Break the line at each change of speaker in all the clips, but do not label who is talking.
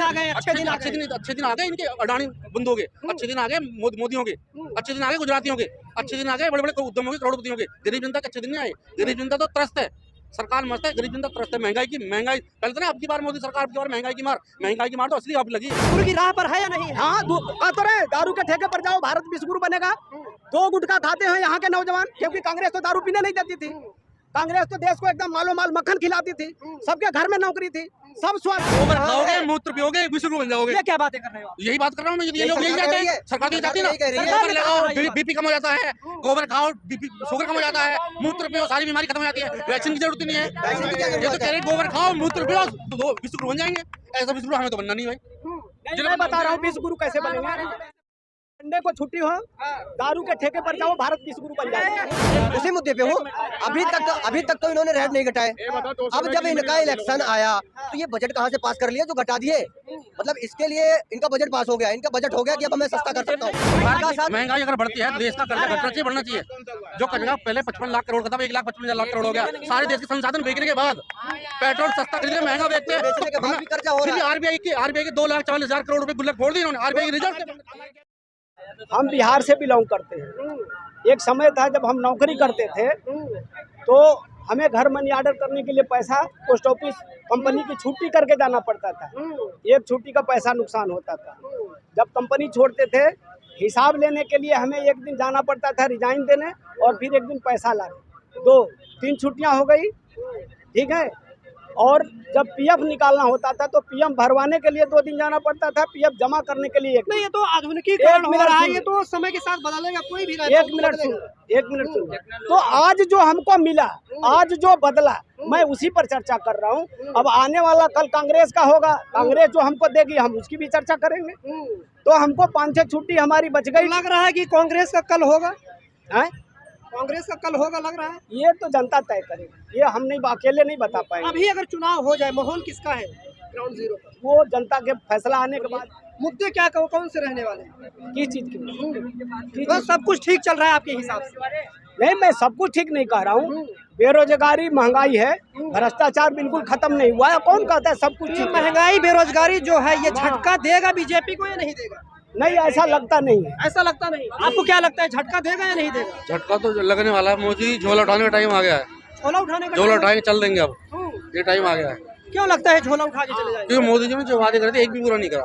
अच्छे दिन आ गए इनके अडानी बंदों के, अच्छे दिन आ गए मोदियों के, अच्छे दिन आ गए गुजरातियों के, अच्छे दिन आ गए बड़े बड़े उद्यमों के, करोड़पतियों के। गरीब जनता के अच्छे दिन नहीं आए। गरीब जनता तो त्रस्त है। सरकार मस्त है, गरीब जनता त्रस्त है। महंगाई पहले तो ना, अब की बार मोदी सरकार, अब की बार महंगाई की मार तो असली अब लगी।
गुरु की राह पर है या नहीं? हाँ, तो रहे दारू के ठेके पर जाओ, भारत विश्वगुरु बनेगा। 2 गुटखा खाते हैं यहाँ के नौजवान, क्योंकि कांग्रेस तो दारू पीने नहीं देती थी। कांग्रेस तो देश को एकदम मालो माल मक्खन खिलाती थी, सबके घर में नौकरी थी, सब स्वास्थ्य।
खाओगे, मूत्र पियोगे, विश्वगुरु बन जाओगे।
ये क्या बातें कर रहे हो?
यही बात कर रहा हूँ मैं। ये लोग यही चाहते हैं, सरकार यही चाहती है ना। गोबर लगाओ, बीपी कम हो जाता है, गोबर खाओ, शुगर कम हो जाता है, मूत्र पियो, सारी बीमारी खत्म हो जाती है, वैक्सीन की जरूरत नहीं है। ये तो कह रहे गोबर खाओ, मूत्र पियो, तो विश्वगुरु बन जाएंगे। ऐसा विश्वगुरु हमें तो बनना नहीं भाई।
मैं बता रहा हूँ विश्वगुरु कैसे बनेंगे। संडे को छुट्टी हो, दारू के ठेके पर जाओ, भारत विश्वगुरु बन जाएगा।
उसी मुद्दे पे हूँ। अभी तक तो इन्होंने रेट नहीं घटाए। अब जब इनका इलेक्शन आया तो ये बजट कहाँ से पास कर लिया जो घटा दिए। मतलब इसके लिए इनका बजट पास हो गया, इनका बजट हो गया कि अब मैं सस्ता कर सकता हूँ।
महंगाई अगर बढ़ती है तो देश का कर्जा घटना चाहिए, बढ़ना चाहिए। जो कर्जा पहले 55 लाख करोड़ का था, 1,55,000 करोड़ हो गया। सारे देश के संसाधन बेचने के बाद पेट्रोल सस्ता खरीदने महंगा बेचते हैं।
कर्जा हो रहा है।
आरबीआई के 2,40,000 करोड़ रुपए गुल्लक फोड़ दिए इन्होंने। RBI reserve.
हम बिहार से बिलोंग करते हैं। एक समय था जब हम नौकरी करते थे तो हमें घर मनी ऑर्डर करने के लिए पैसा पोस्ट ऑफिस कंपनी की छुट्टी करके जाना पड़ता था। एक छुट्टी का पैसा नुकसान होता था। जब कंपनी छोड़ते थे, हिसाब लेने के लिए हमें एक दिन जाना पड़ता था रिजाइन देने, और फिर एक दिन पैसा लाने। 2-3 छुट्टियां हो गई, ठीक है। और जब पीएफ निकालना होता था तो पीएफ भरवाने के लिए 2 दिन जाना पड़ता था, पीएफ जमा करने के लिए 1 दिन।
नहीं, ये तो आधुनिकीकरण हो रहा है, ये तो समय के साथ बदलेगा, कोई भी
एक मिनट सुन। तो आज जो हमको मिला, आज जो बदला, मैं उसी पर चर्चा कर रहा हूँ। अब आने वाला कल कांग्रेस का होगा, कांग्रेस जो हमको देगी हम उसकी भी चर्चा करेंगे। तो हमको 5-6 छुट्टी हमारी बच गई।
लग रहा है कि कांग्रेस का कल होगा,
है?
कांग्रेस का कल होगा लग रहा है।
ये तो जनता तय करेगी, ये हम नहीं, अकेले नहीं बता पाएंगे।
अभी अगर चुनाव हो जाए, माहौल किसका है ग्राउंड जीरो पर?
वो जनता के फैसला आने के बाद।
मुद्दे क्या कौन से रहने वाले हैं?
किस चीज की?
बस सब कुछ ठीक चल रहा है आपके हिसाब से?
नहीं, मैं सब कुछ ठीक नहीं कह रहा हूँ। बेरोजगारी, महंगाई है, भ्रष्टाचार बिल्कुल खत्म नहीं हुआ है। कौन कहता है सब कुछ ठीक?
महंगाई बेरोजगारी जो है, ये झटका देगा बीजेपी को या नहीं देगा?
नहीं, ऐसा लगता नहीं है।
ऐसा लगता नहीं। आपको क्या लगता है, झटका देगा या नहीं देगा?
झटका तो लगने वाला है। मोदी झोला उठाने का टाइम आ गया है।
झोला उठाने का?
झोला उठाएंगे, चल देंगे अब, ये टाइम आ गया है।
क्यों लगता है झोला उठा के चले जाएंगे?
क्योंकि मोदी जी ने जो वादे करे थे एक भी पूरा नहीं करा।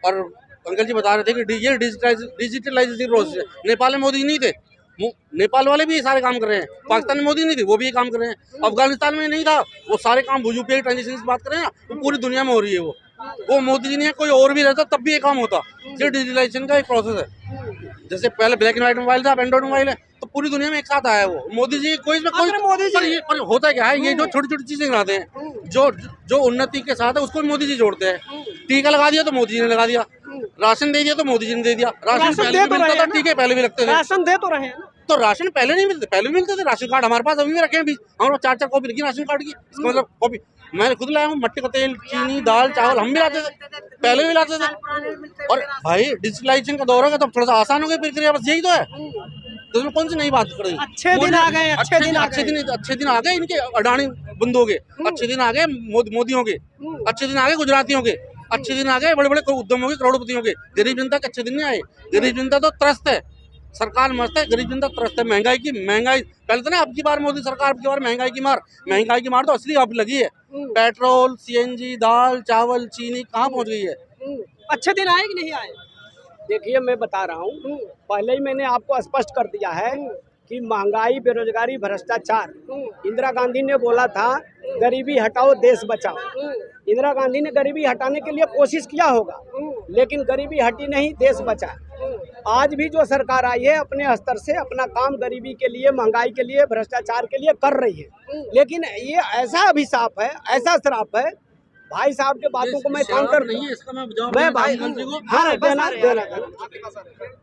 और अंकल जी बता रहे थे कि ये डिजिटलाइजेशन प्रोसेस है। नेपाल में मोदी जी नहीं थे, नेपाल वाले भी ये सारे काम कर रहे हैं। पाकिस्तान में मोदी नहीं थे, वो भी ये काम कर रहे हैं। अफगानिस्तान में नहीं था, वो सारे काम यूपीआई ट्रांजेक्शन की बात कर रहे हैं ना, वो पूरी दुनिया में हो रही है। वो मोदी जी ने, कोई और भी रहता तब भी ये काम होता। ये डिजिटलाइजेशन का एक प्रोसेस है। जैसे पहले ब्लैक एंड व्हाइट मोबाइल था, अब एंड्रॉइड मोबाइल है, तो पूरी दुनिया में एक साथ आया वो। मोदी जी कोई पर होता क्या है, ये जो छोटी छोटी चीजें लगाते हैं, जो उन्नति के साथ है उसको मोदी जी जोड़ते हैं। टीका लगा दिया तो मोदी जी ने लगा दिया, राशन दे दिया तो मोदी जी ने दे दिया। राशन पहले भी मिलता था, टीके पहले भी लगते थे।
राशन दे तो रहे हैं,
तो राशन पहले नहीं मिलते, पहले भी मिलते थे। राशन कार्ड हमारे पास अभी भी रखे हैं, हमारे 4-4 कॉपी लगी राशन कार्ड की। इसका मतलब कॉपी मैंने खुद लाया हूँ। मट्टी का तेल, चीनी, दाल, चावल हम भी लाते थे, पहले भी लाते थे। और भाई डिजिटलाइजेशन का दौर होगा तो थोड़ा सा आसान हो गई प्रक्रिया, बस यही तो है। तो उसमें कौन सी नई बात कर रही?
अच्छे दिन आ गए, अच्छे
दिन आ गए इनके अडानी बंदों के, अच्छे दिन आ गए मोदियों के, अच्छे दिन आ गए गुजरातियों के, अच्छे दिन आ गए बड़े बड़े उद्यमों के, करोड़पतियों के। गरीब जनता के अच्छे दिन नहीं आए। गरीब जनता तो त्रस्त है। सरकार मस्त है, गरीब जनता त्रस्त है। महंगाई पहले तो ना, अब की बार मोदी सरकार, अब की बार महंगाई की मार तो असली अब लगी है। पेट्रोल, सीएनजी, दाल, चावल, चीनी कहाँ पहुँच गई है।
अच्छे दिन आए कि नहीं आए?
देखिए, मैं बता रहा हूँ, पहले ही मैंने आपको स्पष्ट कर दिया है कि महंगाई, बेरोजगारी, भ्रष्टाचार। इंदिरा गांधी ने बोला था गरीबी हटाओ देश बचाओ। इंदिरा गांधी ने गरीबी हटाने के लिए कोशिश किया होगा, लेकिन गरीबी हटी नहीं, देश बचा। आज भी जो सरकार आई है अपने स्तर से अपना काम गरीबी के लिए, महंगाई के लिए, भ्रष्टाचार के लिए कर रही है। लेकिन ये ऐसा अभिशाप है, ऐसा श्राप है। भाई साहब के बातों को मैं काउंटर
नहीं है, इसका
मैं भाई हाँ देना।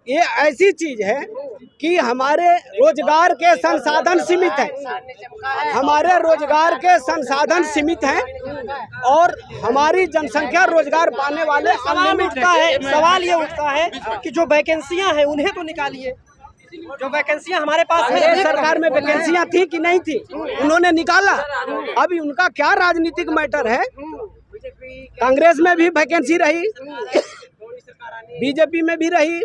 ये ऐसी चीज है कि हमारे रोजगार के संसाधन सीमित हैं, हमारे रोजगार के संसाधन सीमित हैं और हमारी जनसंख्या रोजगार पाने वाले
सवाल ये उठता है कि जो वैकेंसियां हैं उन्हें तो निकालिए। जो वैकेंसियां हमारे पास है,
सरकार में वैकेंसियां थी कि नहीं थी, उन्होंने निकाला। अभी उनका क्या राजनीतिक मैटर है, कांग्रेस में भी वैकेंसी रही, बीजेपी में भी रही,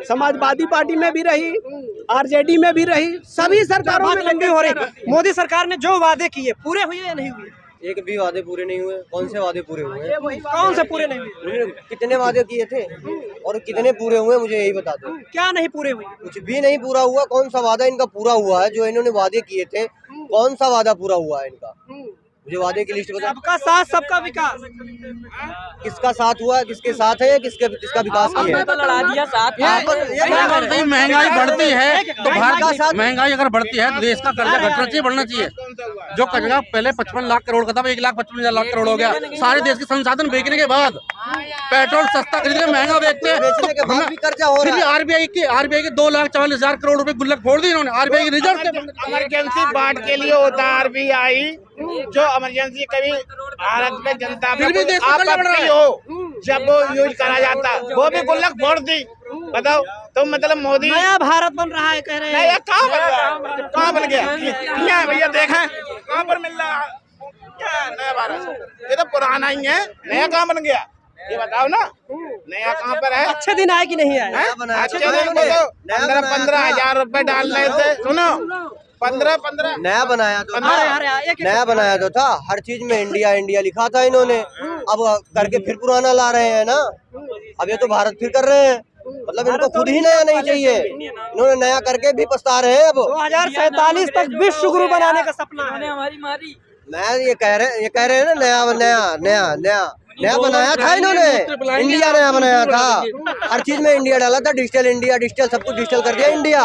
समाजवादी पार्टी में भी रही, आरजेडी में भी रही, सभी सरकारों में
लंबी हो रही। मोदी सरकार ने जो वादे किए पूरे हुए या नहीं हुए?
एक भी वादे पूरे नहीं हुए। कौन से वादे पूरे हुए हैं?
कौन से पूरे नहीं हुए?
उन्होंने कितने वादे किए थे और कितने पूरे हुए, मुझे यही बता दो।
क्या नहीं पूरे हुए?
कुछ भी नहीं पूरा हुआ। कौन सा वादा इनका पूरा हुआ है? जो इन्होंने वादे किए थे, कौन सा वादा पूरा हुआ है इनका? मुझे वादे की लिस्ट बता।
सबका साथ सबका विकास।
किसका साथ हुआ है, किसके साथ है, किसका विकास किया है?
तो लड़ा दिया साथ।
महंगाई बढ़ती है तो भारत का साथ, महंगाई अगर बढ़ती है तो देश का कर्जा घटना चाहिए, बढ़ना चाहिए। जो कर्जा पहले 55 लाख करोड़ का था, 1,55,000 लाख करोड़ हो गया। सारे देश के संसाधन बेचने के बाद पेट्रोल सस्ता खरीद के महंगा बेचते हैं।
बेचने के बाद भी कर्जा हो रहा है।
आरबीआई के 2,40,000 करोड़ रुपए गुल्लक फोड़ दी इन्होंने। आरबीआई की रिजर्व
इमरजेंसी बांट के लिए होता है आरबीआई, जो इमरजेंसी कभी भारत में जनता में
फिर भी देश का कर्जा बढ़ रहा
आपत्ति
है।
हो जब वो यूज करा जाता है, वो भी गुल्लक फोड़ दी। बताओ तो मतलब मोदी
नया भारत बन रहा है कह रहे
नहीं, ये
हैं।
कहाँ बन रहा है? कहाँ बन गया? क्या है भैया, देखें कहाँ पर मिल रहा है? क्या है नया भारत? ये तो पुराना ही है, नया कहाँ बन गया? ये बताओ ना, नया कहाँ पर है?
अच्छे दिन आए कि नहीं आए?
अच्छे दिन को तो 15 हजार रुपए डाल रहे थे। सुनो, 15
नया बनाया तो था,
एक
नया बनाया तो था। हर चीज में इंडिया इंडिया लिखा था इन्होंने। अब करके फिर पुराना ला रहे हैं ना। अब ये तो भारत फिर कर रहे हैं। मतलब इनको खुद ही नया नहीं चाहिए, इन्होंने नया करके भी पछता रहे हैं। अब
2047 तक विश्व गुरु बनाने का सपना है।
मैं ये कह रहे हैं ना, नया बनाया था इन्होंने। इंडिया नया बनाया था। हर चीज में इंडिया डाला था। डिजिटल सब कुछ डिजिटल कर दिया इंडिया।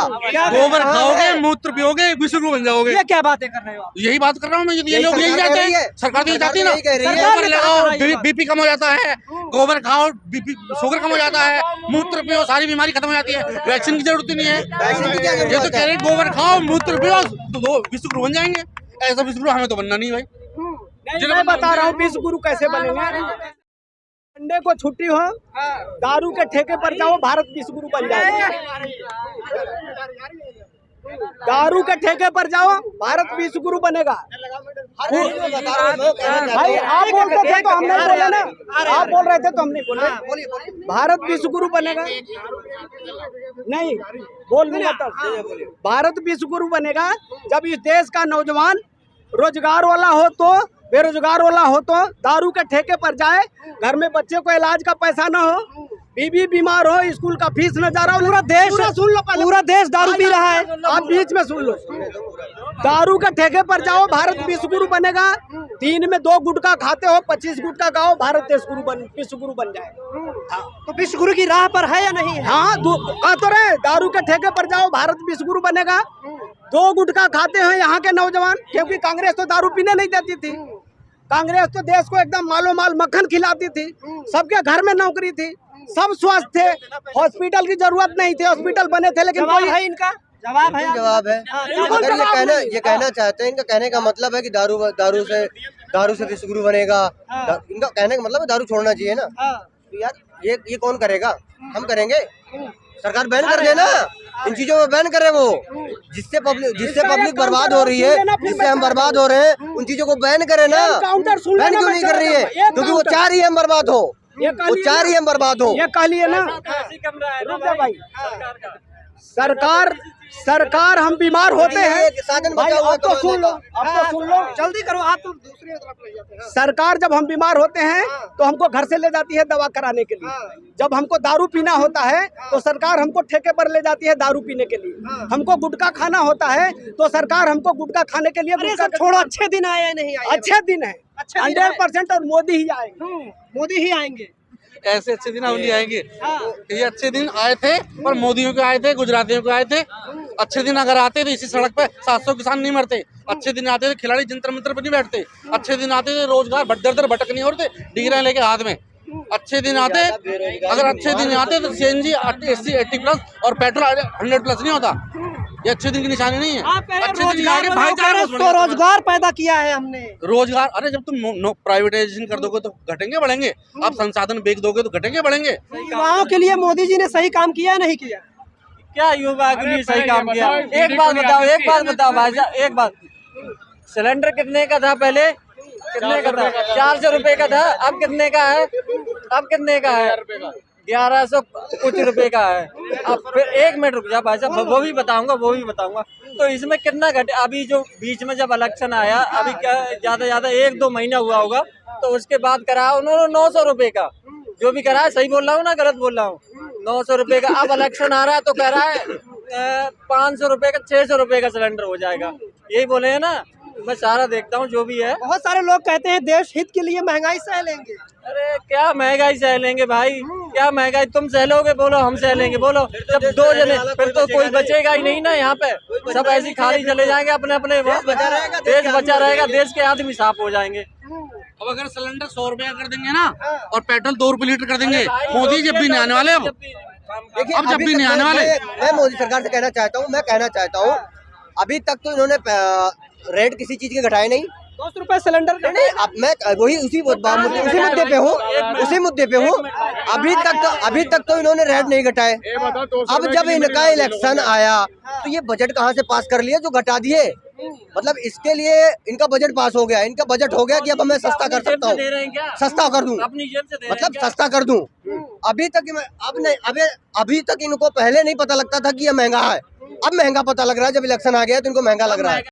गोबर खाओगे, मूत्र पियोगे, विश्व गुरु बन जाओगे।
ये क्या बातें कर रहे हो आप?
यही बात कर रहा हूँ मैं। ये लोग यही चाहते हैं, सरकार तो यही चाहती है ना। गोबर लगाओ, बीपी कम हो जाता है। गोबर खाओ, बीपी शुगर कम हो जाता है। मूत्र पियो, सारी बीमारी खत्म हो जाती है। वैक्सीन की जरूरत ही नहीं है।
वैक्सीन की क्या जरूरत
ये तो
है?
कह रहे गोबर खाओ, मूत्र पियो तो विश्व गुरु बन जाएंगे। ऐसा विश्व गुरु हमें तो बनना नहीं भाई।
मैं बता रहा हूँ विश्व गुरु कैसे बनेंगे। संडे को छुट्टी हो, दारू के ठेके पर जाओ, भारत विश्व गुरु बन जाएगा। दारू के ठेके पर जाओ, भारत विश्व गुरु बनेगा। भाई आप बोलते थे तो हम नहीं बोले ना, आप बोल रहे थे तो हम नहीं बोले। भारत विश्व गुरु बनेगा, नहीं बोल दूंगा तब। भारत विश्व गुरु बनेगा जब इस देश का नौजवान रोजगार वाला हो तो, बेरोजगार वाला हो तो दारू के ठेके पर जाए, घर में बच्चे को इलाज का पैसा न हो, बीबी बीमार हो, स्कूल का फीस न जा रहा हो। पूरा देश सुन लो,
पूरा देश दारू पी रहा है।
आप बीच में सुन लो। दारू के ठेके पर जाओ, भारत विश्व गुरु बनेगा। 3 में 2 गुटखा खाते हो, 25 गुटखा खाओ, भारत विश्व गुरु बन जाएगा।
तो विश्व गुरु की राह पर है या नहीं है?
हाँ, कहा तो रहे, दारू के ठेके पर जाओ, भारत विश्व गुरु बनेगा। 2 गुटखा खाते हैं यहाँ के नौजवान, क्योंकि कांग्रेस तो दारू पीने नहीं देती थी। कांग्रेस तो देश को एकदम मालो माल मक्खन खिलाती थी। सबके घर में नौकरी थी, सब स्वस्थ थे, हॉस्पिटल की जरूरत नहीं थी। हॉस्पिटल बने थे, लेकिन
जवाब है इनका? जवाब है?
जवाब है। अगर ये कहना चाहते हैं, इनका कहने का मतलब है कि दारू से विश्व गुरु बनेगा। इनका कहने का मतलब है दारू छोड़ना चाहिए ना। तो यार ये कौन करेगा? हम करेंगे। सरकार बैन कर देना, इन चीजों में बैन करे वो। जिससे पब्लिक बर्बाद हो रही है, जिससे हम बर्बाद हो रहे हैं, उन चीजों को बैन करे ना। बैन क्यों नहीं कर रही है? क्योंकि वो चाह रही है हम बर्बाद हो, वो चाह रही है हम बर्बाद हो।
ये कह लिए ना भाई, सरकार हम बीमार होते हैं भाई, अब तो सुन लो,
जल्दी करो, आप तो दूसरी तरफ ले जाते हैं।
सरकार जब हम बीमार होते हैं तो हमको घर से ले जाती है दवा कराने के लिए। जब हमको दारू पीना होता है तो सरकार हमको ठेके पर ले जाती है दारू पीने के लिए। हमको गुटखा खाना होता है तो सरकार हमको गुटखा खाने के लिए गुटखा
छोड़ो, अच्छे दिन आए या नहीं आए?
अच्छे दिन है 100%, और मोदी ही आएंगे।
मोदी ही आएंगे।
ऐसे अच्छे दिन नहीं आएंगे। ये अच्छे दिन आए थे पर मोदियों के आए थे, गुजरातियों के आए थे। अच्छे दिन अगर आते तो इसी सड़क पे 700 किसान नहीं मरते। अच्छे दिन आते थे, खिलाड़ी जंतर मंतर पे नहीं बैठते। अच्छे दिन आते थे, रोजगार दर भटक नहीं होते डिग्रियां लेके हाथ में। अच्छे दिन आते, अगर अच्छे दिन आते तो CNG 80+ और पेट्रोल 100+ नहीं होता। ये अच्छे दिन की निशानी नहीं है। अच्छे दिन आगे भाईचारा
तो रोजगार पैदा किया है हमने।
रोजगार, अरे जब तुम प्राइवेटाइजेशन कर दोगे तो घटेंगे बढ़ेंगे। आप संसाधन बेच दोगे तो घटेंगे बढ़ेंगे।
युवाओं के लिए मोदी जी ने सही काम किया नहीं किया?
क्या युवा के लिए सही काम किया? एक बात बताओ भाई साहब, एक बात। सिलेंडर कितने का था पहले? कितने का था? 400 रुपए का था, अब कितने का है? अब कितने का है? 1100 कुछ रुपए का है। अब फिर 1 मिनट रुक जा भाई साहब, वो भी बताऊंगा। तो इसमें कितना घटे? अभी जो बीच में जब इलेक्शन आया, अभी क्या ज्यादा 1-2 महीना हुआ होगा, तो उसके बाद कराया उन्होंने 900 रुपए का। जो भी करा है, सही बोल रहा हूँ ना गलत बोल रहा हूँ? 900 रुपए का। अब इलेक्शन आ रहा है तो कह रहा है 500 रुपए का 600 रुपए का सिलेंडर हो जाएगा। यही बोले हैं ना, मैं सारा देखता हूँ जो भी है।
बहुत सारे लोग कहते हैं देश हित के लिए महंगाई सह लेंगे।
अरे क्या महंगाई सह लेंगे भाई? क्या महंगाई तुम सह लोगे? बोलो हम सह लेंगे, बोलो। जब 2 जने, फिर तो कोई बचेगा ही नहीं ना यहाँ पे। सब ऐसे खाली चले जाएंगे अपने अपने। देश बचा रहेगा, देश के आदमी साफ हो जाएंगे।
अब अगर सिलेंडर 100 रुपए का कर देंगे ना, और पेट्रोल 2 रुपए लीटर कर देंगे, मोदी जब भी नहीं आने वाले। अब
देखिए
अब जब भी नहीं आने वाले।
मैं मोदी सरकार से कहना चाहता हूँ, अभी तक तो इन्होंने रेट किसी चीज के घटाए नहीं।
200 रुपए सिलेंडर का।
नहीं, अब मैं वही उसी मुद्दे पे हूँ। अभी तक तो इन्होंने रेट नहीं घटाए। अब जब इनका इलेक्शन आया तो ये बजट कहाँ से पास कर लिया जो घटा दिए? मतलब इसके लिए इनका बजट पास हो गया, इनका बजट हो गया कि अब मैं सस्ता कर सकता हूँ, सस्ता कर दूं,
अपनी जेब से दे
मतलब सस्ता कर दूं। अभी तक इनको पहले नहीं पता लगता था कि ये महंगा है। अब महंगा पता लग रहा है, जब इलेक्शन आ गया तो इनको महंगा लग रहा है।